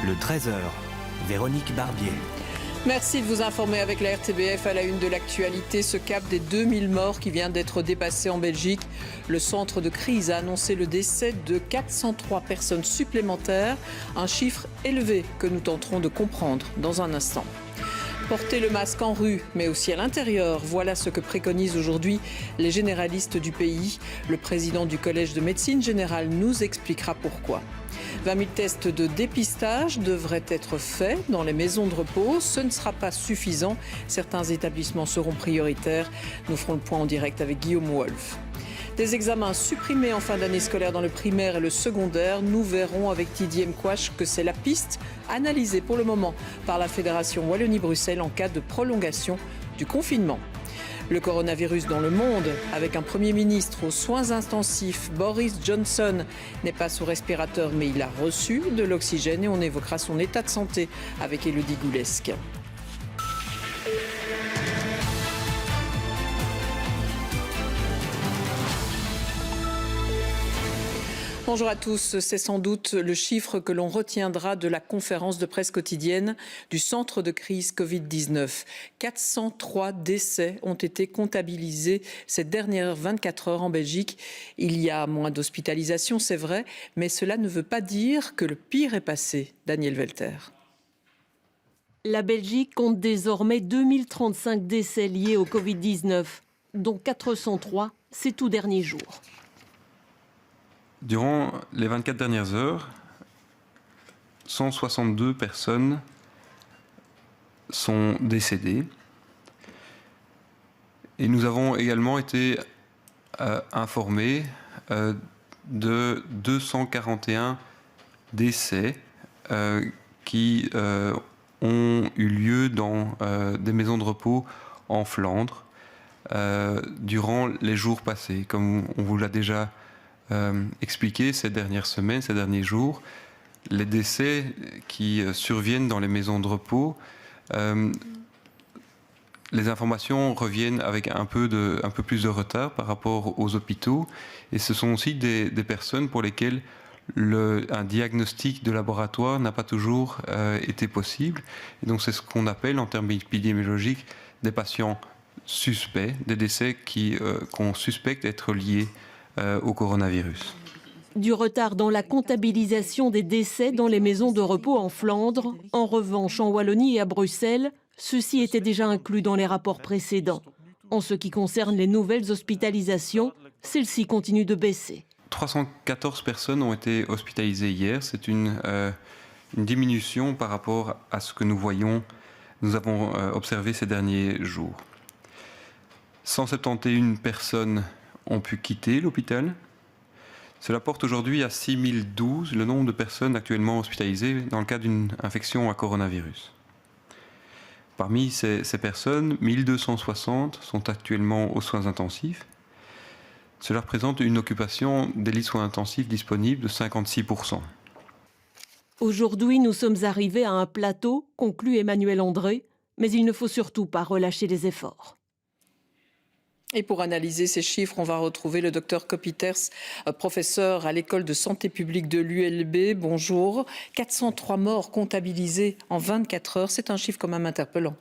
Le 13h, Véronique Barbier. Merci de vous informer avec la RTBF à la une de l'actualité. Ce cap des 2000 morts qui vient d'être dépassé en Belgique. Le centre de crise a annoncé le décès de 403 personnes supplémentaires. Un chiffre élevé que nous tenterons de comprendre dans un instant. Porter le masque en rue, mais aussi à l'intérieur, voilà ce que préconisent aujourd'hui les généralistes du pays. Le président du Collège de médecine générale nous expliquera pourquoi. 20 000 tests de dépistage devraient être faits dans les maisons de repos. Ce ne sera pas suffisant. Certains établissements seront prioritaires. Nous ferons le point en direct avec Guillaume Wolf. Des examens supprimés en fin d'année scolaire dans le primaire et le secondaire. Nous verrons avec Didier Mkwash que c'est la piste analysée pour le moment par la Fédération Wallonie-Bruxelles en cas de prolongation du confinement. Le coronavirus dans le monde, avec un Premier ministre aux soins intensifs, Boris Johnson n'est pas sous respirateur mais il a reçu de l'oxygène et on évoquera son état de santé avec Élodie Goulesque. Bonjour à tous, c'est sans doute le chiffre que l'on retiendra de la conférence de presse quotidienne du centre de crise Covid-19. 403 décès ont été comptabilisés ces dernières 24 heures en Belgique. Il y a moins d'hospitalisations, c'est vrai, mais cela ne veut pas dire que le pire est passé. Daniel Welter. La Belgique compte désormais 2035 décès liés au Covid-19, dont 403 ces tout derniers jours. Durant les 24 dernières heures, 162 personnes sont décédées. Et nous avons également été informés de 241 décès qui ont eu lieu dans des maisons de repos en Flandre durant les jours passés. Comme on vous l'a déjà expliqué ces dernières semaines, ces derniers jours, les décès qui surviennent dans les maisons de repos, les informations reviennent avec un peu plus de retard par rapport aux hôpitaux, et ce sont aussi des personnes pour lesquelles un diagnostic de laboratoire n'a pas toujours été possible. Et donc c'est ce qu'on appelle en termes épidémiologiques des patients suspects, des décès qu'on suspecte être liés au coronavirus. Du retard dans la comptabilisation des décès dans les maisons de repos en Flandre. En revanche, en Wallonie et à Bruxelles, ceux-ci étaient déjà inclus dans les rapports précédents. En ce qui concerne les nouvelles hospitalisations, celles-ci continuent de baisser. 314 personnes ont été hospitalisées hier. C'est une diminution par rapport à ce que nous avons observé ces derniers jours. 171 personnes ont pu quitter l'hôpital. Cela porte aujourd'hui à 6012 le nombre de personnes actuellement hospitalisées dans le cadre d'une infection à coronavirus. Parmi ces personnes, 1260 sont actuellement aux soins intensifs. Cela représente une occupation des lits de soins intensifs disponibles de 56%. Aujourd'hui, nous sommes arrivés à un plateau, conclut Emmanuel André, mais il ne faut surtout pas relâcher les efforts. Et pour analyser ces chiffres, on va retrouver le docteur Kopiters, professeur à l'école de santé publique de l'ULB. Bonjour. 403 morts comptabilisés en 24 heures, c'est un chiffre quand même interpellant.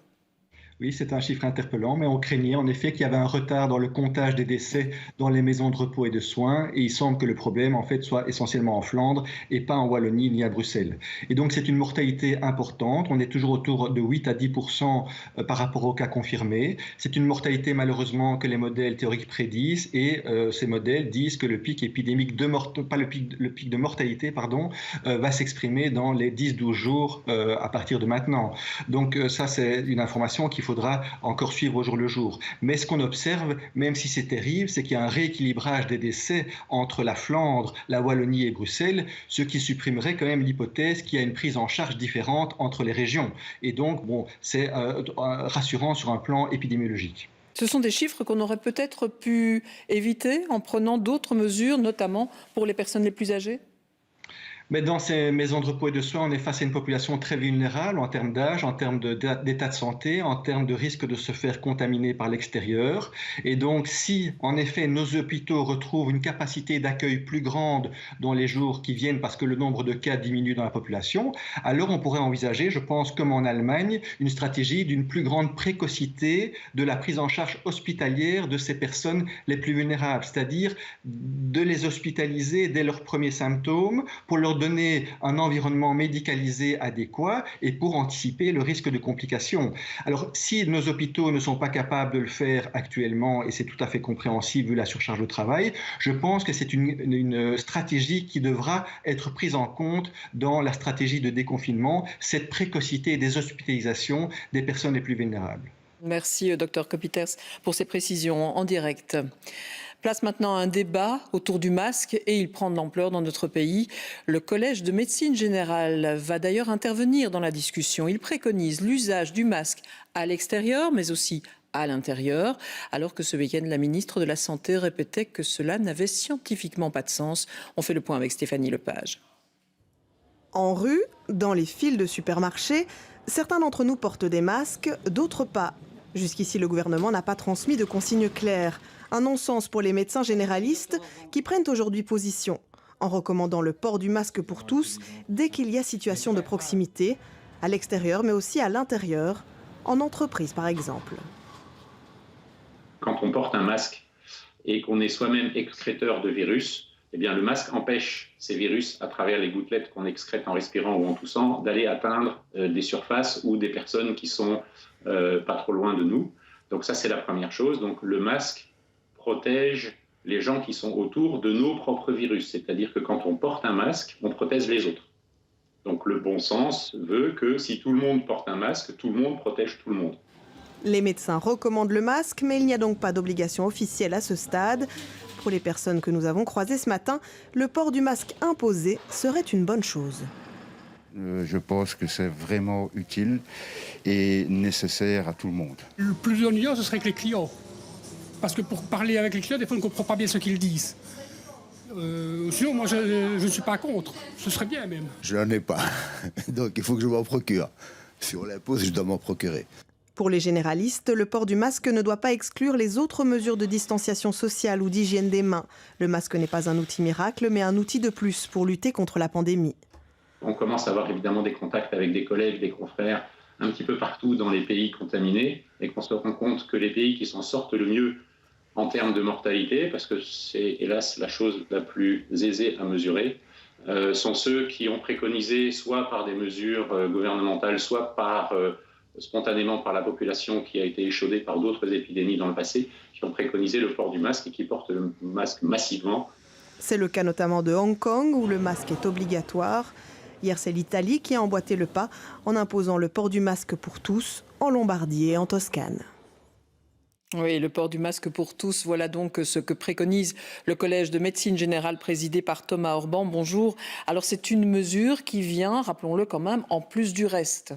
Oui, c'est un chiffre interpellant, mais on craignait en effet qu'il y avait un retard dans le comptage des décès dans les maisons de repos et de soins, et il semble que le problème en fait soit essentiellement en Flandre et pas en Wallonie ni à Bruxelles. Et donc c'est une mortalité importante, on est toujours autour de 8 à 10% par rapport aux cas confirmés. C'est une mortalité malheureusement que les modèles théoriques prédisent, et ces modèles disent que le pic épidémique le pic de mortalité va s'exprimer dans les 10-12 jours à partir de maintenant. Donc ça c'est une information qu'il faudra encore suivre au jour le jour. Mais ce qu'on observe, même si c'est terrible, c'est qu'il y a un rééquilibrage des décès entre la Flandre, la Wallonie et Bruxelles, ce qui supprimerait quand même l'hypothèse qu'il y a une prise en charge différente entre les régions. Et donc, c'est rassurant sur un plan épidémiologique. Ce sont des chiffres qu'on aurait peut-être pu éviter en prenant d'autres mesures, notamment pour les personnes les plus âgées ? Mais dans ces maisons de repos et de soins, on est face à une population très vulnérable en termes d'âge, en termes d'état de santé, en termes de risque de se faire contaminer par l'extérieur. Et donc, si en effet nos hôpitaux retrouvent une capacité d'accueil plus grande dans les jours qui viennent parce que le nombre de cas diminue dans la population, alors on pourrait envisager, je pense, comme en Allemagne, une stratégie d'une plus grande précocité de la prise en charge hospitalière de ces personnes les plus vulnérables, c'est-à-dire de les hospitaliser dès leurs premiers symptômes pour leur donner un environnement médicalisé adéquat et pour anticiper le risque de complications. Alors, si nos hôpitaux ne sont pas capables de le faire actuellement, et c'est tout à fait compréhensible vu la surcharge de travail, je pense que c'est une stratégie qui devra être prise en compte dans la stratégie de déconfinement, cette précocité des hospitalisations des personnes les plus vulnérables. Merci, Dr Kopiters, pour ces précisions en direct. Place maintenant à un débat autour du masque et il prend de l'ampleur dans notre pays. Le Collège de médecine générale va d'ailleurs intervenir dans la discussion. Il préconise l'usage du masque à l'extérieur, mais aussi à l'intérieur, alors que ce week-end, la ministre de la Santé répétait que cela n'avait scientifiquement pas de sens. On fait le point avec Stéphanie Lepage. En rue, dans les files de supermarchés, certains d'entre nous portent des masques, d'autres pas. Jusqu'ici, le gouvernement n'a pas transmis de consignes claires. Un non-sens pour les médecins généralistes qui prennent aujourd'hui position en recommandant le port du masque pour tous dès qu'il y a situation de proximité, à l'extérieur mais aussi à l'intérieur, en entreprise par exemple. Quand on porte un masque et qu'on est soi-même excréteur de virus, eh bien le masque empêche ces virus, à travers les gouttelettes qu'on excrète en respirant ou en toussant, d'aller atteindre des surfaces ou des personnes qui sont pas trop loin de nous. Donc ça, c'est la première chose. Donc le masque protège les gens qui sont autour de nos propres virus. C'est-à-dire que quand on porte un masque, on protège les autres. Donc le bon sens veut que si tout le monde porte un masque, tout le monde protège tout le monde. Les médecins recommandent le masque, mais il n'y a donc pas d'obligation officielle à ce stade. Pour les personnes que nous avons croisées ce matin, le port du masque imposé serait une bonne chose. Je pense que c'est vraiment utile et nécessaire à tout le monde. Le plus ennuyant, ce serait que les clients. Parce que pour parler avec les clients, des fois, on ne comprend pas bien ce qu'ils disent. Sinon, moi, je ne suis pas contre. Ce serait bien, même. Je n'en ai pas. Donc, il faut que je m'en procure. Si on l'impose, je dois m'en procurer. Pour les généralistes, le port du masque ne doit pas exclure les autres mesures de distanciation sociale ou d'hygiène des mains. Le masque n'est pas un outil miracle, mais un outil de plus pour lutter contre la pandémie. On commence à avoir évidemment des contacts avec des collègues, des confrères, un petit peu partout dans les pays contaminés, et qu'on se rend compte que les pays qui s'en sortent le mieux en termes de mortalité, parce que c'est hélas la chose la plus aisée à mesurer, sont ceux qui ont préconisé, soit par des mesures gouvernementales, soit spontanément par la population qui a été échaudée par d'autres épidémies dans le passé, qui ont préconisé le port du masque et qui portent le masque massivement. C'est le cas notamment de Hong Kong, où le masque est obligatoire. Hier, c'est l'Italie qui a emboîté le pas en imposant le port du masque pour tous en Lombardie et en Toscane. Oui, le port du masque pour tous, voilà donc ce que préconise le Collège de médecine générale présidé par Thomas Orban. Bonjour. Alors c'est une mesure qui vient, rappelons-le quand même, en plus du reste.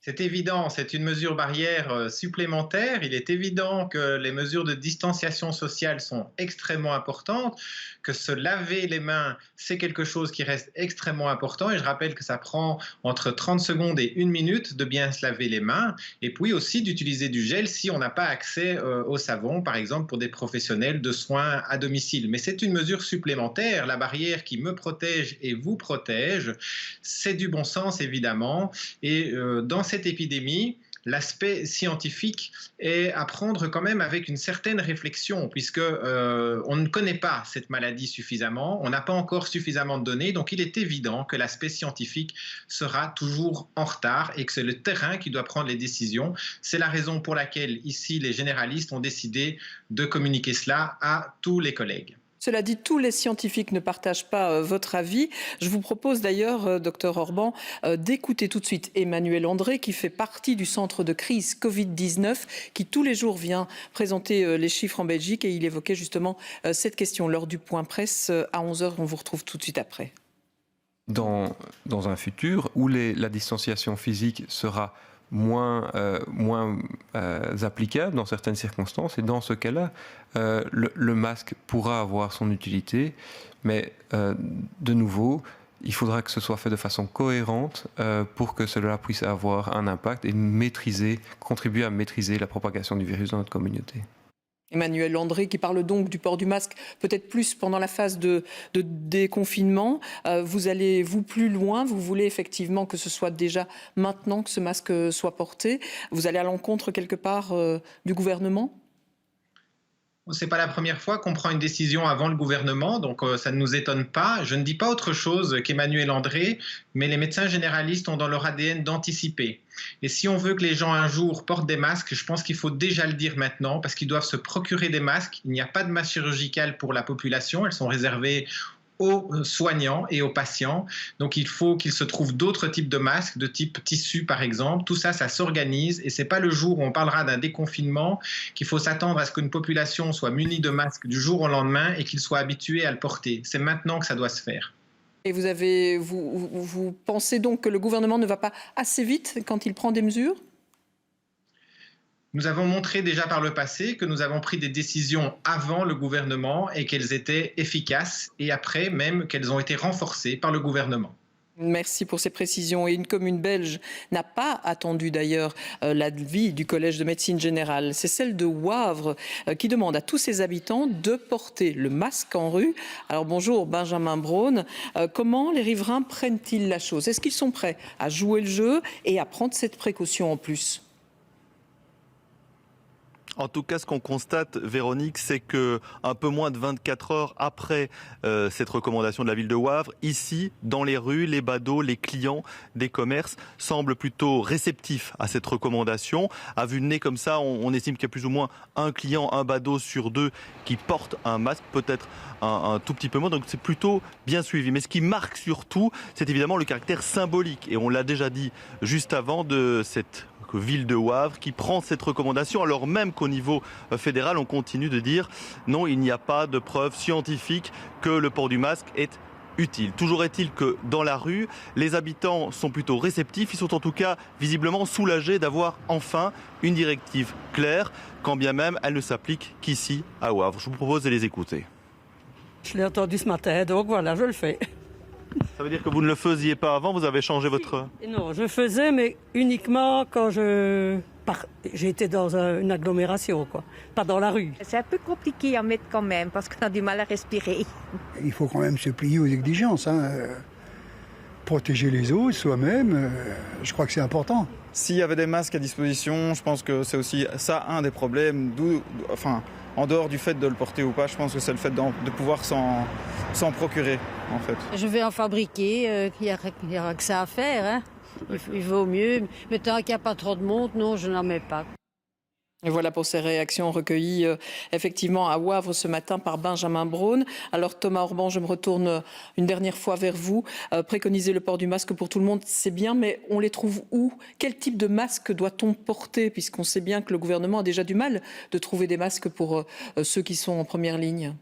C'est évident, c'est une mesure barrière supplémentaire. Il est évident que les mesures de distanciation sociale sont extrêmement importantes, que se laver les mains, c'est quelque chose qui reste extrêmement important. Et je rappelle que ça prend entre 30 secondes et 1 minute de bien se laver les mains. Et puis aussi d'utiliser du gel si on n'a pas accès au savon, par exemple pour des professionnels de soins à domicile. Mais c'est une mesure supplémentaire. La barrière qui me protège et vous protège, c'est du bon sens évidemment. Et dans cette épidémie, l'aspect scientifique est à prendre quand même avec une certaine réflexion, puisque on ne connaît pas cette maladie suffisamment, on n'a pas encore suffisamment de données, donc il est évident que l'aspect scientifique sera toujours en retard et que c'est le terrain qui doit prendre les décisions. C'est la raison pour laquelle ici les généralistes ont décidé de communiquer cela à tous les collègues. Cela dit, tous les scientifiques ne partagent pas votre avis. Je vous propose d'ailleurs, docteur Orban, d'écouter tout de suite Emmanuel André, qui fait partie du centre de crise Covid-19, qui tous les jours vient présenter les chiffres en Belgique. Et il évoquait justement cette question lors du point presse à 11h. On vous retrouve tout de suite après. Dans un futur où la distanciation physique sera moins applicable dans certaines circonstances. Et dans ce cas-là, le masque pourra avoir son utilité. Mais de nouveau, il faudra que ce soit fait de façon cohérente pour que cela puisse avoir un impact et contribuer à maîtriser la propagation du virus dans notre communauté. Emmanuel Landré qui parle donc du port du masque, peut-être plus pendant la phase de déconfinement. Vous allez plus loin, vous voulez effectivement que ce soit déjà maintenant que ce masque soit porté. Vous allez à l'encontre quelque part du gouvernement ? Ce n'est pas la première fois qu'on prend une décision avant le gouvernement, donc ça ne nous étonne pas. Je ne dis pas autre chose qu'Emmanuel André, mais les médecins généralistes ont dans leur ADN d'anticiper. Et si on veut que les gens un jour portent des masques, je pense qu'il faut déjà le dire maintenant, parce qu'ils doivent se procurer des masques. Il n'y a pas de masques chirurgicales pour la population, elles sont réservées aux soignants et aux patients. Donc il faut qu'il se trouve d'autres types de masques, de type tissu par exemple. Tout ça, ça s'organise et ce n'est pas le jour où on parlera d'un déconfinement qu'il faut s'attendre à ce qu'une population soit munie de masques du jour au lendemain et qu'il soit habitué à le porter. C'est maintenant que ça doit se faire. Et vous pensez donc que le gouvernement ne va pas assez vite quand il prend des mesures ? Nous avons montré déjà par le passé que nous avons pris des décisions avant le gouvernement et qu'elles étaient efficaces et après même qu'elles ont été renforcées par le gouvernement. Merci pour ces précisions. Et une commune belge n'a pas attendu d'ailleurs l'avis du Collège de médecine générale. C'est celle de Wavre qui demande à tous ses habitants de porter le masque en rue. Alors bonjour Benjamin Braun, comment les riverains prennent-ils la chose ? Est-ce qu'ils sont prêts à jouer le jeu et à prendre cette précaution en plus ? En tout cas, ce qu'on constate, Véronique, c'est que un peu moins de 24 heures après cette recommandation de la ville de Wavre, ici, dans les rues, les badauds, les clients des commerces semblent plutôt réceptifs à cette recommandation. À vue de nez comme ça, on estime qu'il y a plus ou moins un client, un badaud sur deux qui porte un masque, peut-être un tout petit peu moins. Donc c'est plutôt bien suivi. Mais ce qui marque surtout, c'est évidemment le caractère symbolique. Et on l'a déjà dit juste avant de cette ville de Wavre qui prend cette recommandation alors même qu'au niveau fédéral on continue de dire non, il n'y a pas de preuve scientifique que le port du masque est utile. Toujours est-il que dans la rue, les habitants sont plutôt réceptifs, ils sont en tout cas visiblement soulagés d'avoir enfin une directive claire, quand bien même elle ne s'applique qu'ici à Wavre. Je vous propose de les écouter. Je l'ai entendu ce matin, donc voilà, je le fais. Ça veut dire que vous ne le faisiez pas avant, vous avez changé votre... Non, je faisais, mais uniquement quand j'étais dans une agglomération, quoi. Pas dans la rue. C'est un peu compliqué à mettre quand même, parce qu'on a du mal à respirer. Il faut quand même se plier aux exigences. Protéger les autres, soi-même, je crois que c'est important. S'il y avait des masques à disposition, je pense que c'est aussi ça un des problèmes. En dehors du fait de le porter ou pas, je pense que c'est le fait de pouvoir s'en procurer, en fait. Je vais en fabriquer, il n'y aura que ça à faire. Hein. Il vaut mieux, mais tant qu'il n'y a pas trop de monde, non, je n'en mets pas. Et voilà pour ces réactions recueillies effectivement à Wavre ce matin par Benjamin Braun. Alors Thomas Orban, je me retourne une dernière fois vers vous. Préconiser le port du masque pour tout le monde, c'est bien, mais on les trouve où ? Quel type de masque doit-on porter ? Puisqu'on sait bien que le gouvernement a déjà du mal de trouver des masques pour ceux qui sont en première ligne.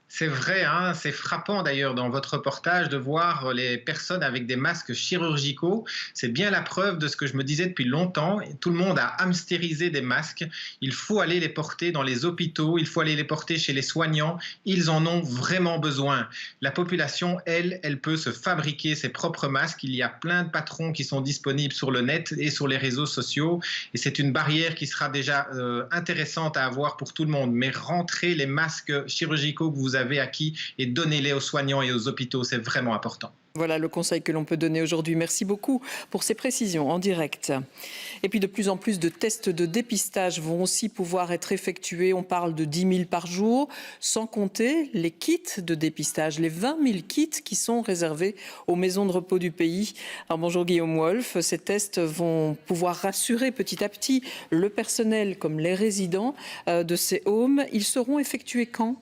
C'est vrai, hein, c'est frappant d'ailleurs dans votre reportage de voir les personnes avec des masques chirurgicaux. C'est bien la preuve de ce que je me disais depuis longtemps. Tout le monde a hamstérisé des masques. Il faut aller les porter dans les hôpitaux, il faut aller les porter chez les soignants. Ils en ont vraiment besoin. La population, elle peut se fabriquer ses propres masques. Il y a plein de patrons qui sont disponibles sur le net et sur les réseaux sociaux. Et c'est une barrière qui sera déjà intéressante à avoir pour tout le monde. Mais rentrez les masques chirurgicaux que vous avez acquis et donnez-les aux soignants et aux hôpitaux, c'est vraiment important. Voilà le conseil que l'on peut donner aujourd'hui. Merci beaucoup pour ces précisions en direct. Et puis de plus en plus de tests de dépistage vont aussi pouvoir être effectués. On parle de 10 000 par jour, sans compter les kits de dépistage, les 20 000 kits qui sont réservés aux maisons de repos du pays. Alors bonjour Guillaume Wolf, ces tests vont pouvoir rassurer petit à petit le personnel comme les résidents de ces homes. Ils seront effectués quand ?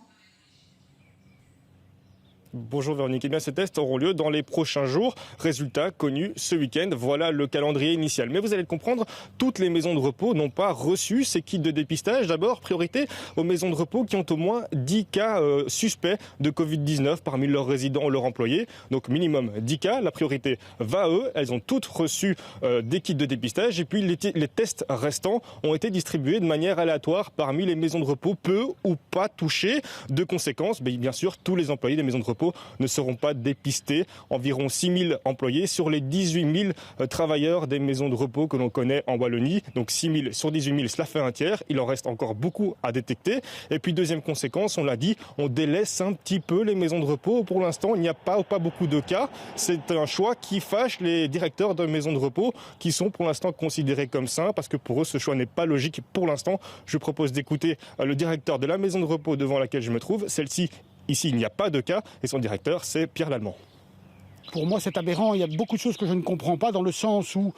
Bonjour Véronique, ces tests auront lieu dans les prochains jours. Résultat connu ce week-end, voilà le calendrier initial. Mais vous allez le comprendre, toutes les maisons de repos n'ont pas reçu ces kits de dépistage. D'abord, priorité aux maisons de repos qui ont au moins 10 cas suspects de Covid-19 parmi leurs résidents ou leurs employés. Donc minimum 10 cas, la priorité va à eux. Elles ont toutes reçu des kits de dépistage et puis les tests restants ont été distribués de manière aléatoire parmi les maisons de repos peu ou pas touchées. De conséquence, bien sûr, tous les employés des maisons de repos repos ne seront pas dépistés. Environ 6 000 employés sur les 18 000 travailleurs des maisons de repos que l'on connaît en Wallonie. Donc 6 000 sur 18 000, cela fait un tiers. Il en reste encore beaucoup à détecter. Et puis deuxième conséquence, on l'a dit, on délaisse un petit peu les maisons de repos. Pour l'instant, il n'y a pas beaucoup de cas. C'est un choix qui fâche les directeurs de maisons de repos qui sont pour l'instant considérés comme sains parce que pour eux, ce choix n'est pas logique pour l'instant. Je propose d'écouter le directeur de la maison de repos devant laquelle je me trouve. Celle-ci, ici, il n'y a pas de cas et son directeur, c'est Pierre Lallemand. Pour moi, c'est aberrant. Il y a beaucoup de choses que je ne comprends pas dans le sens où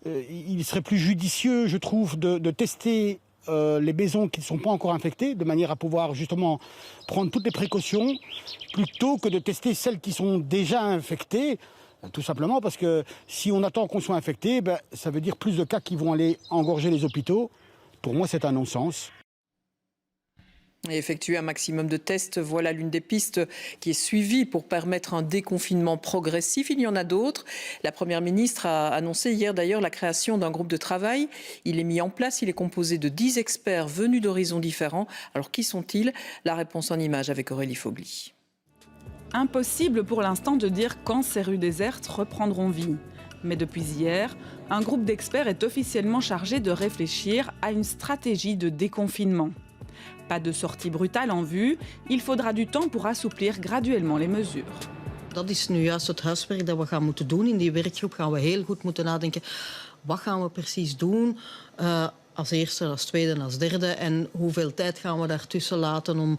il serait plus judicieux, je trouve, de tester les maisons qui ne sont pas encore infectées, de manière à pouvoir justement prendre toutes les précautions, plutôt que de tester celles qui sont déjà infectées, tout simplement parce que si on attend qu'on soit infecté, ça veut dire plus de cas qui vont aller engorger les hôpitaux. Pour moi, c'est un non-sens. Et effectuer un maximum de tests, voilà l'une des pistes qui est suivie pour permettre un déconfinement progressif. Il y en a d'autres. La Première ministre a annoncé hier d'ailleurs la création d'un groupe de travail. Il est mis en place, il est composé de 10 experts venus d'horizons différents. Alors qui sont-ils? La réponse en images avec Aurélie Fogli. Impossible pour l'instant de dire quand ces rues désertes reprendront vie. Mais depuis hier, un groupe d'experts est officiellement chargé de réfléchir à une stratégie de déconfinement. Pas de sortie brutale en vue, il faudra du temps pour assouplir graduellement les mesures. Dat is nu juist het huiswerk dat we gaan moeten doen. In die werkgroep gaan we heel goed moeten nadenken. Wat gaan we precies doen? Als eerste, als tweede en als derde. En hoeveel tijd gaan we daartussen laten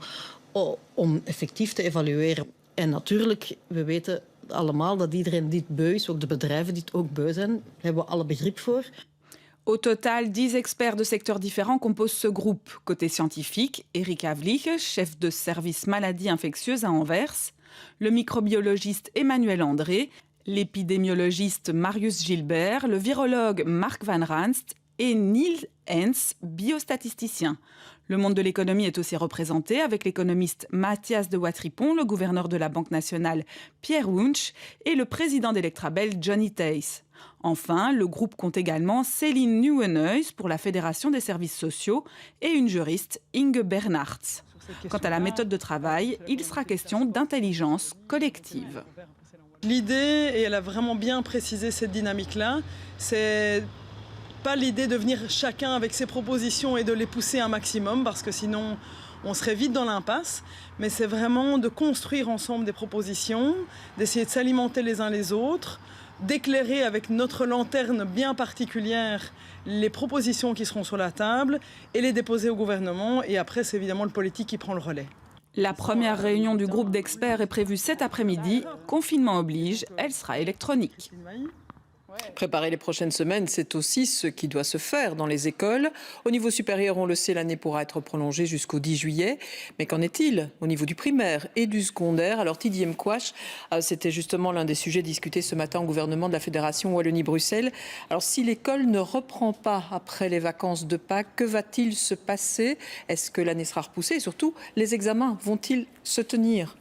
om effectief te evalueren. En natuurlijk, we weten allemaal dat iedereen dit beu is. Ook de bedrijven dit ook beu zijn. Daar hebben we alle begrip voor. Au total, 10 experts de secteurs différents composent ce groupe. Côté scientifique, Eric Havlich, chef de service maladies infectieuses à Anvers, le microbiologiste Emmanuel André, l'épidémiologiste Marius Gilbert, le virologue Mark Van Ranst et Niels Hens, biostatisticien. Le monde de l'économie est aussi représenté avec l'économiste Mathias de Watripon, le gouverneur de la Banque nationale Pierre Wunsch et le président d'Electrabel Johnny Theis. Enfin, le groupe compte également Céline Nieuwenhuis pour la Fédération des services sociaux et une juriste, Inge Bernards. Quant à la méthode de travail, il sera question d'intelligence collective. L'idée, et elle a vraiment bien précisé cette dynamique-là, c'est pas l'idée de venir chacun avec ses propositions et de les pousser un maximum, parce que sinon on serait vite dans l'impasse, mais c'est vraiment de construire ensemble des propositions, d'essayer de s'alimenter les uns les autres, d'éclairer avec notre lanterne bien particulière les propositions qui seront sur la table et les déposer au gouvernement. Et après, c'est évidemment le politique qui prend le relais. La première réunion du groupe d'experts est prévue cet après-midi. Confinement oblige, elle sera électronique. Préparer les prochaines semaines, c'est aussi ce qui doit se faire dans les écoles. Au niveau supérieur, on le sait, l'année pourra être prolongée jusqu'au 10 juillet. Mais qu'en est-il au niveau du primaire et du secondaire? Alors Didier Mkwash, c'était justement l'un des sujets discutés ce matin au gouvernement de la Fédération Wallonie-Bruxelles. Alors si l'école ne reprend pas après les vacances de Pâques, que va-t-il se passer? Est-ce que l'année sera repoussée? Et surtout, les examens vont-ils se tenir?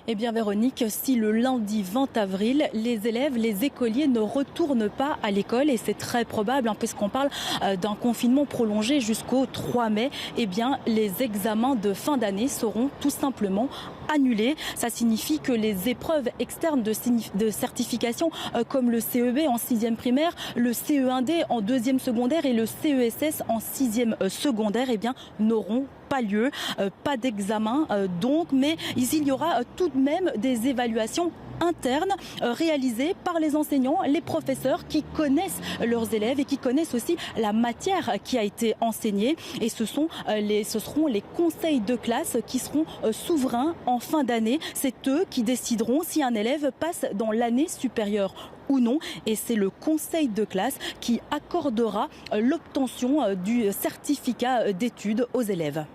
Eh bien Véronique, si le lundi 20 avril, les élèves, les écoliers ne retournent pas à l'école, et c'est très probable puisqu'on parle d'un confinement prolongé jusqu'au 3 mai, eh bien les examens de fin d'année seront tout simplement annulés. Ça signifie que les épreuves externes de certification comme le CEB en 6e primaire, le CE1D en 2e secondaire et le CESS en 6e secondaire, eh bien n'auront pas lieu, pas d'examen donc, mais ici il y aura tout de même des évaluations internes réalisées par les enseignants, les professeurs qui connaissent leurs élèves et qui connaissent aussi la matière qui a été enseignée. Et ce seront les conseils de classe qui seront souverains en fin d'année. C'est eux qui décideront si un élève passe dans l'année supérieure ou non, et c'est le conseil de classe qui accordera l'obtention du certificat d'études aux élèves.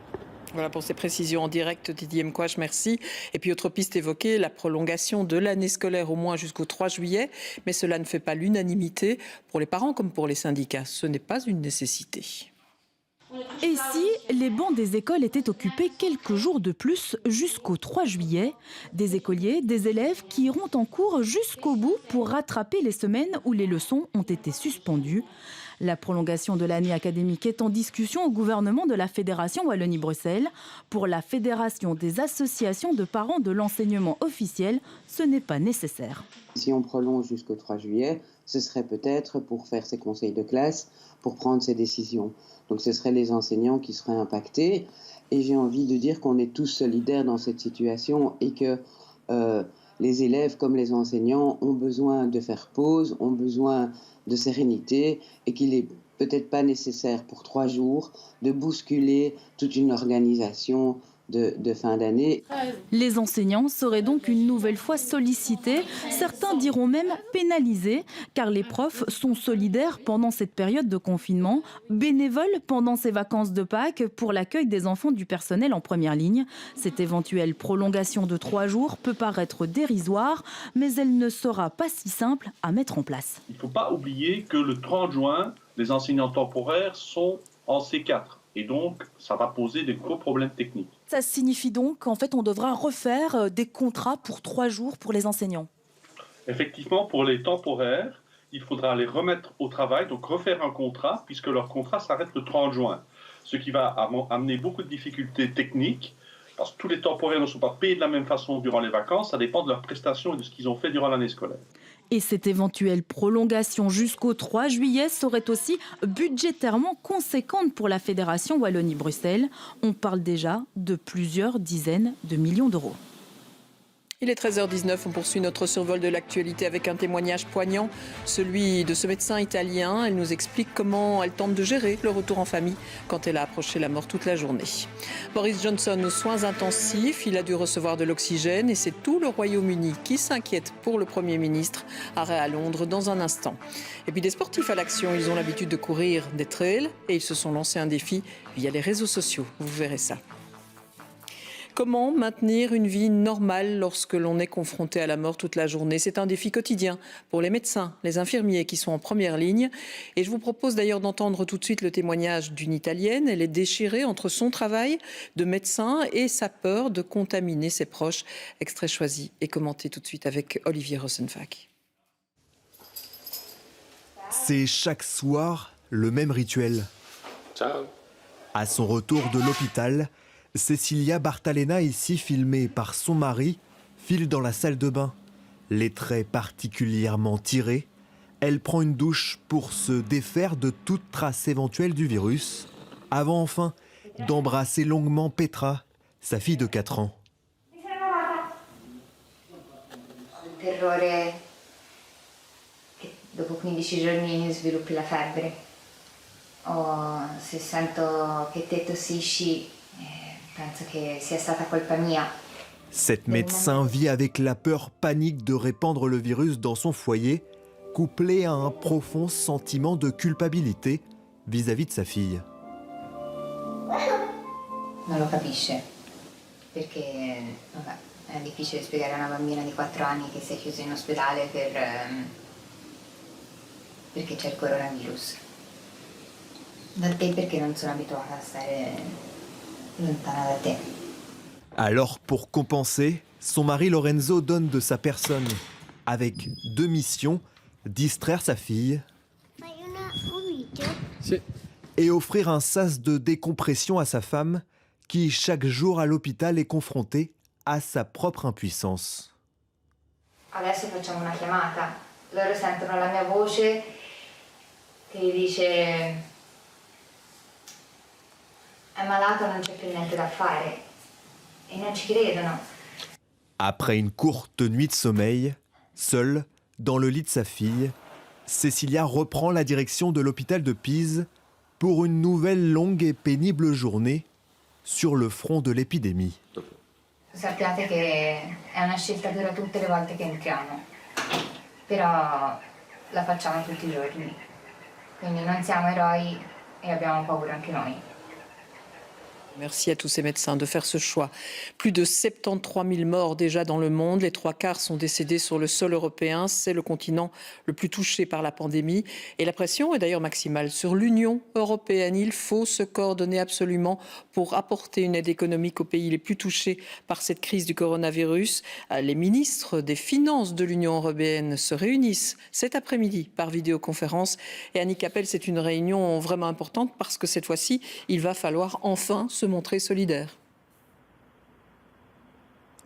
Voilà pour ces précisions en direct, Didier Mkwash, merci. Et puis autre piste évoquée, la prolongation de l'année scolaire au moins jusqu'au 3 juillet. Mais cela ne fait pas l'unanimité pour les parents comme pour les syndicats. Ce n'est pas une nécessité. Et si les bancs des écoles étaient occupés quelques jours de plus jusqu'au 3 juillet? Des écoliers, des élèves qui iront en cours jusqu'au bout pour rattraper les semaines où les leçons ont été suspendues. La prolongation de l'année académique est en discussion au gouvernement de la Fédération Wallonie-Bruxelles. Pour la Fédération des associations de parents de l'enseignement officiel, ce n'est pas nécessaire. Si on prolonge jusqu'au 3 juillet, ce serait peut-être pour faire ses conseils de classe, pour prendre ses décisions. Donc ce seraient les enseignants qui seraient impactés. Et j'ai envie de dire qu'on est tous solidaires dans cette situation et que les élèves comme les enseignants ont besoin de faire pause, ont besoin de sérénité et qu'il n'est peut-être pas nécessaire pour 3 jours de bousculer toute une organisation de fin d'année. Les enseignants seraient donc une nouvelle fois sollicités, certains diront même pénalisés, car les profs sont solidaires pendant cette période de confinement, bénévoles pendant ces vacances de Pâques pour l'accueil des enfants du personnel en première ligne. Cette éventuelle prolongation de 3 jours peut paraître dérisoire, mais elle ne sera pas si simple à mettre en place. Il ne faut pas oublier que le 30 juin, les enseignants temporaires sont en C4. Et donc, ça va poser des gros problèmes techniques. Ça signifie donc qu'en fait, on devra refaire des contrats pour 3 jours pour les enseignants. Effectivement, pour les temporaires, il faudra les remettre au travail, donc refaire un contrat, puisque leur contrat s'arrête le 30 juin. Ce qui va amener beaucoup de difficultés techniques, parce que tous les temporaires ne sont pas payés de la même façon durant les vacances, ça dépend de leurs prestations et de ce qu'ils ont fait durant l'année scolaire. Et cette éventuelle prolongation jusqu'au 3 juillet serait aussi budgétairement conséquente pour la Fédération Wallonie-Bruxelles. On parle déjà de plusieurs dizaines de millions d'euros. Il est 13h19, on poursuit notre survol de l'actualité avec un témoignage poignant, celui de ce médecin italien. Elle nous explique comment elle tente de gérer le retour en famille quand elle a approché la mort toute la journée. Boris Johnson aux soins intensifs, il a dû recevoir de l'oxygène et c'est tout le Royaume-Uni qui s'inquiète pour le Premier ministre. Arrêt à Londres dans un instant. Et puis des sportifs à l'action, ils ont l'habitude de courir des trails et ils se sont lancés un défi via les réseaux sociaux. Vous verrez ça. Comment maintenir une vie normale lorsque l'on est confronté à la mort toute la journée? C'est un défi quotidien pour les médecins, les infirmiers qui sont en première ligne. Et je vous propose d'ailleurs d'entendre tout de suite le témoignage d'une Italienne. Elle est déchirée entre son travail de médecin et sa peur de contaminer ses proches. Extrait choisi et commenté tout de suite avec Olivier Rosenfach. C'est chaque soir le même rituel. Ciao. À son retour de l'hôpital, Cecilia Bartalena, ici filmée par son mari, file dans la salle de bain. Les traits particulièrement tirés, elle prend une douche pour se défaire de toute trace éventuelle du virus, avant enfin d'embrasser longuement Petra, sa fille de 4 ans. Terrore che dopo 15 giorni sviluppi la febbre o se sento che te tossisci. Penso che sia stata colpa mia. Cette médecin vit avec la peur panique de répandre le virus dans son foyer, couplé à un profond sentiment de culpabilité vis-à-vis de sa fille. Non lo capisce, perché vabbè, è difficile spiegare a una bambina di 4 anni che si è chiusa in ospedale perché c'è il coronavirus. Da te perché non sono abituata a stare lontana da te. Alors, pour compenser, son mari Lorenzo donne de sa personne, avec 2 missions, distraire sa fille et offrir un sas de décompression à sa femme, qui chaque jour à l'hôpital est confrontée à sa propre impuissance. Adesso facciamo una chiamata. Loro sentono la mia voce che gli dice è malato, non c'è più niente da fare. Et non ci credono. Après une courte nuit de sommeil, seule, dans le lit de sa fille, Cecilia reprend la direction de l'hôpital de Pise pour une nouvelle longue et pénible journée sur le front de l'épidémie. Sappiate che è una scelta dura tutte le volte che entriamo, però la facciamo tutti i giorni. Quindi non siamo eroi e abbiamo paura anche noi. Merci à tous ces médecins de faire ce choix. Plus de 73 000 morts déjà dans le monde. Les 3/4 sont décédés sur le sol européen. C'est le continent le plus touché par la pandémie. Et la pression est d'ailleurs maximale sur l'Union européenne. Il faut se coordonner absolument pour apporter une aide économique aux pays les plus touchés par cette crise du coronavirus. Les ministres des Finances de l'Union européenne se réunissent cet après-midi par vidéoconférence. Et Annick Appel, c'est une réunion vraiment importante parce que cette fois-ci, il va falloir enfin se montrer solidaire.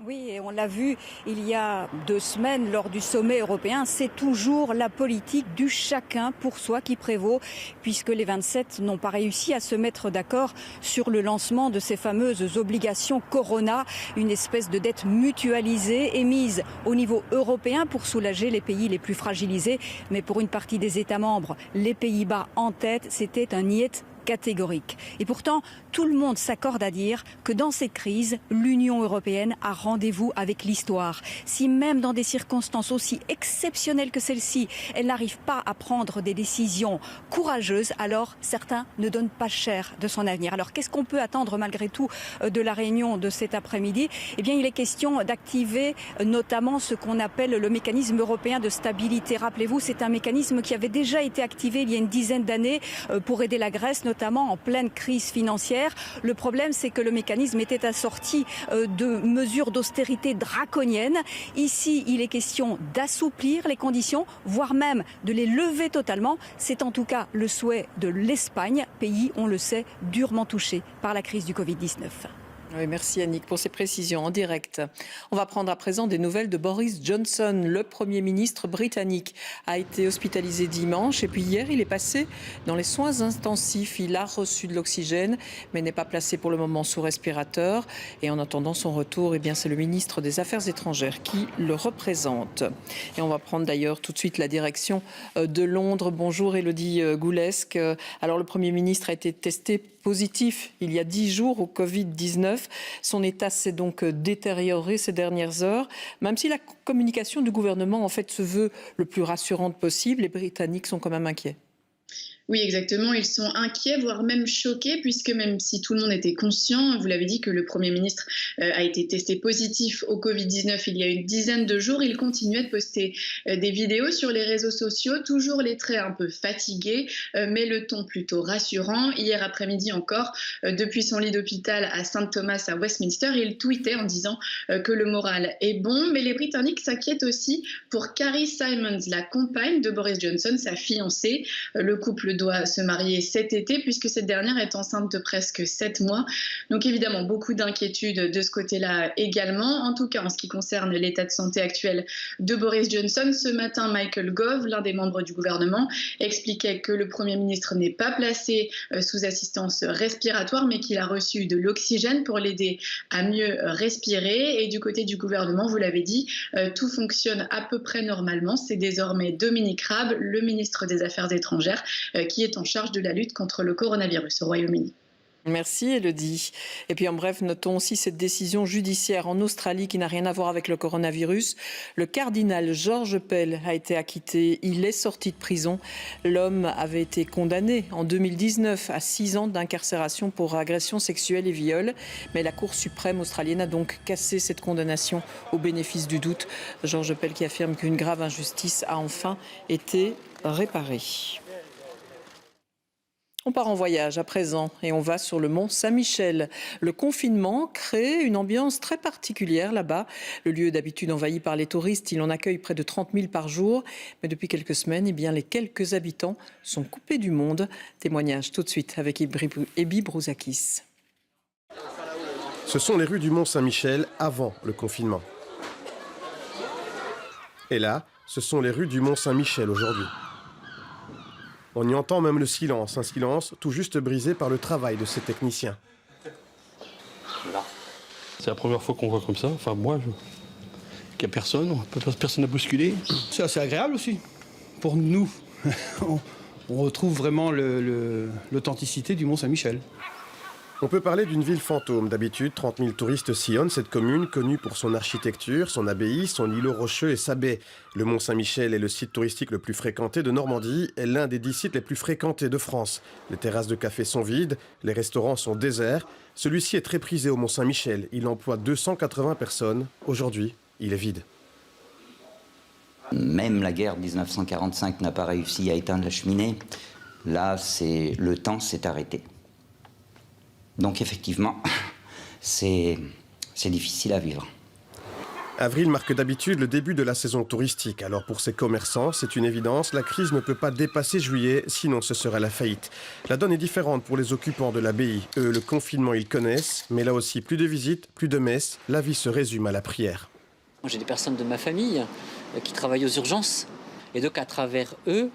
Oui, et on l'a vu il y a 2 semaines lors du sommet européen, c'est toujours la politique du chacun pour soi qui prévaut, puisque les 27 n'ont pas réussi à se mettre d'accord sur le lancement de ces fameuses obligations Corona, une espèce de dette mutualisée émise au niveau européen pour soulager les pays les plus fragilisés. Mais pour une partie des États membres, les Pays-Bas en tête, c'était un niet catégorique. Et pourtant, tout le monde s'accorde à dire que dans cette crise, l'Union européenne a rendez-vous avec l'histoire. Si même dans des circonstances aussi exceptionnelles que celle-ci, elle n'arrive pas à prendre des décisions courageuses, alors certains ne donnent pas cher de son avenir. Alors qu'est-ce qu'on peut attendre malgré tout de la réunion de cet après-midi ? Eh bien, il est question d'activer notamment ce qu'on appelle le mécanisme européen de stabilité. Rappelez-vous, c'est un mécanisme qui avait déjà été activé il y a une dizaine d'années pour aider la Grèce, notamment en pleine crise financière. Le problème, c'est que le mécanisme était assorti de mesures d'austérité draconiennes. Ici, il est question d'assouplir les conditions, voire même de les lever totalement. C'est en tout cas le souhait de l'Espagne, pays, on le sait, durement touché par la crise du Covid-19. Oui, merci Annick pour ces précisions en direct. On va prendre à présent des nouvelles de Boris Johnson. Le Premier ministre britannique a été hospitalisé dimanche et puis hier il est passé dans les soins intensifs. Il a reçu de l'oxygène mais n'est pas placé pour le moment sous respirateur. Et en attendant son retour, eh bien, c'est le ministre des Affaires étrangères qui le représente. Et on va prendre d'ailleurs tout de suite la direction de Londres. Bonjour Élodie Goulesque. Alors le Premier ministre a été testé positif il y a 10 jours au Covid-19. Son état s'est donc détérioré ces dernières heures. Même si la communication du gouvernement en fait se veut le plus rassurante possible, les Britanniques sont quand même inquiets. Oui, exactement. Ils sont inquiets, voire même choqués, puisque même si tout le monde était conscient, vous l'avez dit, que le Premier ministre a été testé positif au Covid-19 il y a une dizaine de jours, il continuait de poster des vidéos sur les réseaux sociaux, toujours les traits un peu fatigués, mais le ton plutôt rassurant. Hier après-midi encore, depuis son lit d'hôpital à St Thomas à Westminster, il tweetait en disant que le moral est bon. Mais les Britanniques s'inquiètent aussi pour Carrie Simons, la compagne de Boris Johnson, sa fiancée. Le couple doit se marier cet été puisque cette dernière est enceinte de presque 7 mois. Donc évidemment, beaucoup d'inquiétudes de ce côté-là également. En tout cas, en ce qui concerne l'état de santé actuel de Boris Johnson, ce matin, Michael Gove, l'un des membres du gouvernement, expliquait que le Premier ministre n'est pas placé sous assistance respiratoire, mais qu'il a reçu de l'oxygène pour l'aider à mieux respirer. Et du côté du gouvernement, vous l'avez dit, tout fonctionne à peu près normalement. C'est désormais Dominic Raab, le ministre des Affaires étrangères, qui est en charge de la lutte contre le coronavirus au Royaume-Uni. Merci Élodie. Et puis en bref, notons aussi cette décision judiciaire en Australie qui n'a rien à voir avec le coronavirus. Le cardinal George Pell a été acquitté. Il est sorti de prison. L'homme avait été condamné en 2019 à 6 ans d'incarcération pour agression sexuelle et viol. Mais la Cour suprême australienne a donc cassé cette condamnation au bénéfice du doute. George Pell qui affirme qu'une grave injustice a enfin été réparée. On part en voyage à présent et on va sur le mont Saint-Michel. Le confinement crée une ambiance très particulière là-bas. Le lieu d'habitude envahi par les touristes, il en accueille près de 30 000 par jour. Mais depuis quelques semaines, eh bien, les quelques habitants sont coupés du monde. Témoignage tout de suite avec Ebi Brouzakis. Ce sont les rues du mont Saint-Michel avant le confinement. Et là, ce sont les rues du mont Saint-Michel aujourd'hui. On y entend même le silence, un silence tout juste brisé par le travail de ces techniciens. C'est la première fois qu'on voit comme ça, enfin moi, qu'il n'y a personne, personne à bousculer. C'est assez agréable aussi, pour nous. On retrouve vraiment l'authenticité du Mont Saint-Michel. On peut parler d'une ville fantôme. D'habitude, 30 000 touristes sillonnent cette commune, connue pour son architecture, son abbaye, son îlot rocheux et sa baie. Le Mont-Saint-Michel est le site touristique le plus fréquenté de Normandie et l'un des 10 sites les plus fréquentés de France. Les terrasses de café sont vides, les restaurants sont déserts. Celui-ci est très prisé au Mont-Saint-Michel. Il emploie 280 personnes. Aujourd'hui, il est vide. Même la guerre de 1945 n'a pas réussi à éteindre la cheminée. Là, le temps s'est arrêté. Donc effectivement, c'est difficile à vivre. Avril marque d'habitude le début de la saison touristique. Alors pour ces commerçants, c'est une évidence, la crise ne peut pas dépasser juillet, sinon ce serait la faillite. La donne est différente pour les occupants de l'abbaye. Eux, le confinement, ils connaissent, mais là aussi, plus de visites, plus de messes, la vie se résume à la prière. J'ai des personnes de ma famille qui travaillent aux urgences, et donc à travers eux,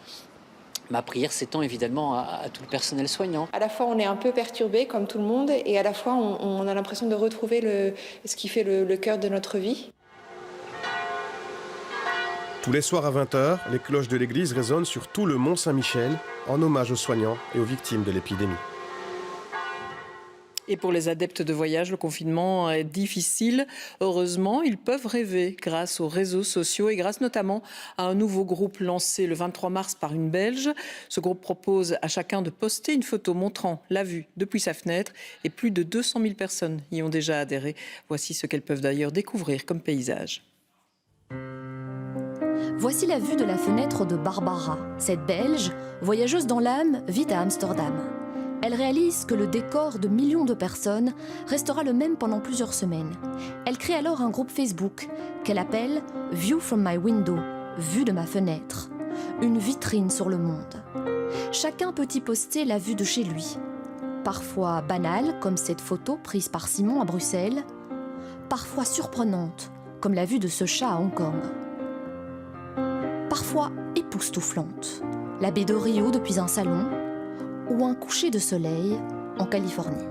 ma prière s'étend évidemment à tout le personnel soignant. À la fois, on est un peu perturbé comme tout le monde, et à la fois, on a l'impression de retrouver ce qui fait le cœur de notre vie. Tous les soirs à 20h, les cloches de l'église résonnent sur tout le Mont-Saint-Michel, en hommage aux soignants et aux victimes de l'épidémie. Et pour les adeptes de voyage, le confinement est difficile. Heureusement, ils peuvent rêver grâce aux réseaux sociaux et grâce notamment à un nouveau groupe lancé le 23 mars par une Belge. Ce groupe propose à chacun de poster une photo montrant la vue depuis sa fenêtre et plus de 200 000 personnes y ont déjà adhéré. Voici ce qu'elles peuvent d'ailleurs découvrir comme paysage. Voici la vue de la fenêtre de Barbara. Cette Belge, voyageuse dans l'âme, vit à Amsterdam. Elle réalise que le décor de millions de personnes restera le même pendant plusieurs semaines. Elle crée alors un groupe Facebook qu'elle appelle « View from my window », vue de ma fenêtre, une vitrine sur le monde. Chacun peut y poster la vue de chez lui. Parfois banale, comme cette photo prise par Simon à Bruxelles, parfois surprenante, comme la vue de ce chat à Hong Kong. Parfois époustouflante, la baie de Rio depuis un salon, ou un coucher de soleil en Californie.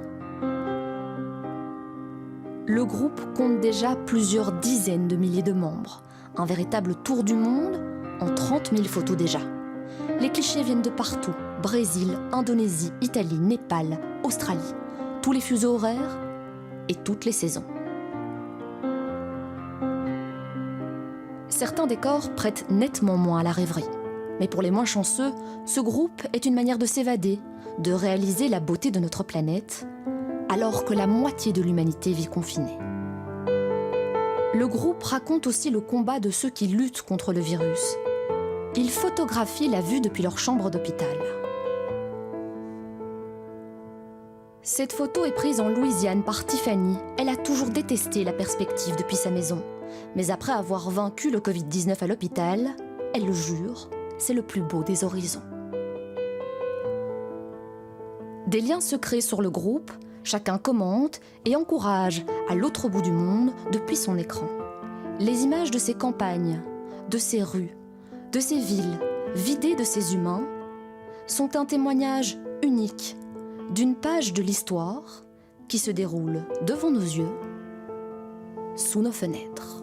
Le groupe compte déjà plusieurs dizaines de milliers de membres, un véritable tour du monde en 30 000 photos déjà. Les clichés viennent de partout, Brésil, Indonésie, Italie, Népal, Australie, tous les fuseaux horaires et toutes les saisons. Certains décors prêtent nettement moins à la rêverie. Mais pour les moins chanceux, ce groupe est une manière de s'évader, de réaliser la beauté de notre planète, alors que la moitié de l'humanité vit confinée. Le groupe raconte aussi le combat de ceux qui luttent contre le virus. Ils photographient la vue depuis leur chambre d'hôpital. Cette photo est prise en Louisiane par Tiffany. Elle a toujours détesté la perspective depuis sa maison. Mais après avoir vaincu le Covid-19 à l'hôpital, elle le jure, c'est le plus beau des horizons. Des liens se créent sur le groupe, chacun commente et encourage à l'autre bout du monde depuis son écran. Les images de ces campagnes, de ces rues, de ces villes vidées de ces humains sont un témoignage unique d'une page de l'histoire qui se déroule devant nos yeux, sous nos fenêtres.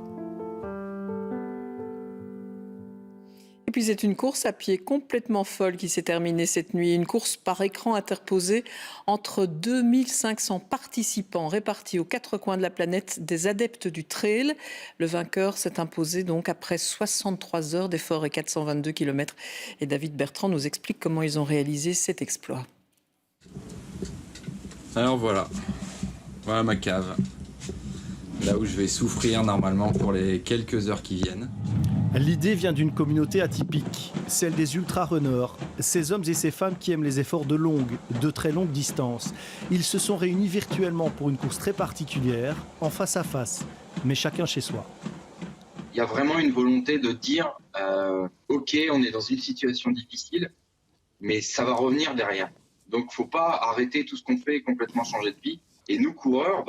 Et puis c'est une course à pied complètement folle qui s'est terminée cette nuit. Une course par écran interposée entre 2500 participants répartis aux quatre coins de la planète, des adeptes du trail. Le vainqueur s'est imposé donc après 63 heures d'effort et 422 km. Et David Bertrand nous explique comment ils ont réalisé cet exploit. Alors voilà ma cave. Là où je vais souffrir normalement pour les quelques heures qui viennent. L'idée vient d'une communauté atypique, celle des ultra-runners, ces hommes et ces femmes qui aiment les efforts de très longues distances. Ils se sont réunis virtuellement pour une course très particulière, en face à face, mais chacun chez soi. Il y a vraiment une volonté de dire ok, on est dans une situation difficile, mais ça va revenir derrière. Donc il ne faut pas arrêter tout ce qu'on fait et complètement changer de vie. Et nous, coureurs,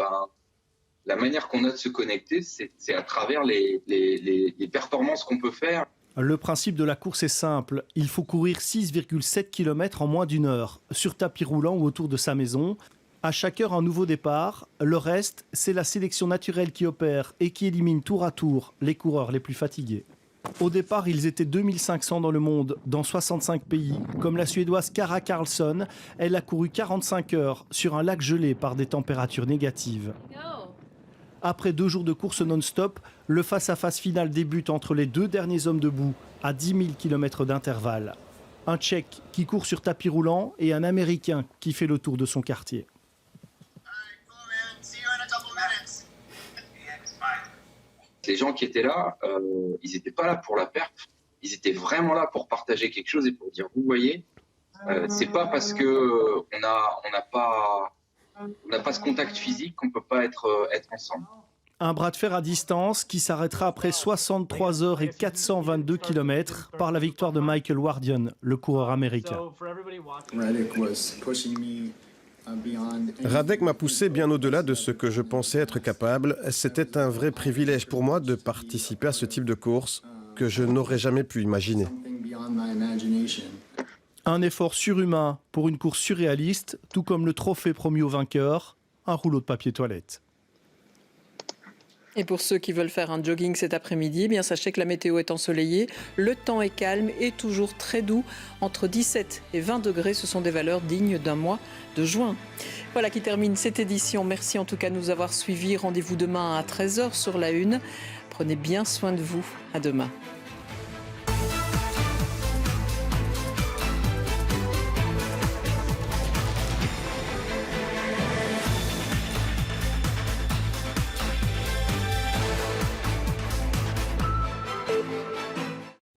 la manière qu'on a de se connecter, c'est à travers les performances qu'on peut faire. Le principe de la course est simple. Il faut courir 6,7 km en moins d'une heure, sur tapis roulant ou autour de sa maison. À chaque heure, un nouveau départ. Le reste, c'est la sélection naturelle qui opère et qui élimine tour à tour les coureurs les plus fatigués. Au départ, ils étaient 2500 dans le monde, dans 65 pays. Comme la Suédoise Kara Karlsson, elle a couru 45 heures sur un lac gelé par des températures négatives. Après 2 jours de course non-stop, le face-à-face final débute entre les 2 derniers hommes debout, à 10 000 km d'intervalle. Un Tchèque qui court sur tapis roulant et un Américain qui fait le tour de son quartier. Les gens qui étaient là, ils n'étaient pas là pour la perf, ils étaient vraiment là pour partager quelque chose et pour dire, vous voyez, c'est pas parce que on n'a pas ce contact physique qu'on peut pas être ensemble. Un bras de fer à distance qui s'arrêtera après 63 heures et 422 km par la victoire de Michael Wardian, le coureur américain. Radek m'a poussé bien au-delà de ce que je pensais être capable. C'était un vrai privilège pour moi de participer à ce type de course que je n'aurais jamais pu imaginer. Un effort surhumain pour une course surréaliste, tout comme le trophée promis au vainqueur, un rouleau de papier toilette. Et pour ceux qui veulent faire un jogging cet après-midi, bien sachez que la météo est ensoleillée, le temps est calme et toujours très doux. Entre 17 et 20 degrés, ce sont des valeurs dignes d'un mois de juin. Voilà qui termine cette édition. Merci en tout cas de nous avoir suivis. Rendez-vous demain à 13h sur La Une. Prenez bien soin de vous. À demain.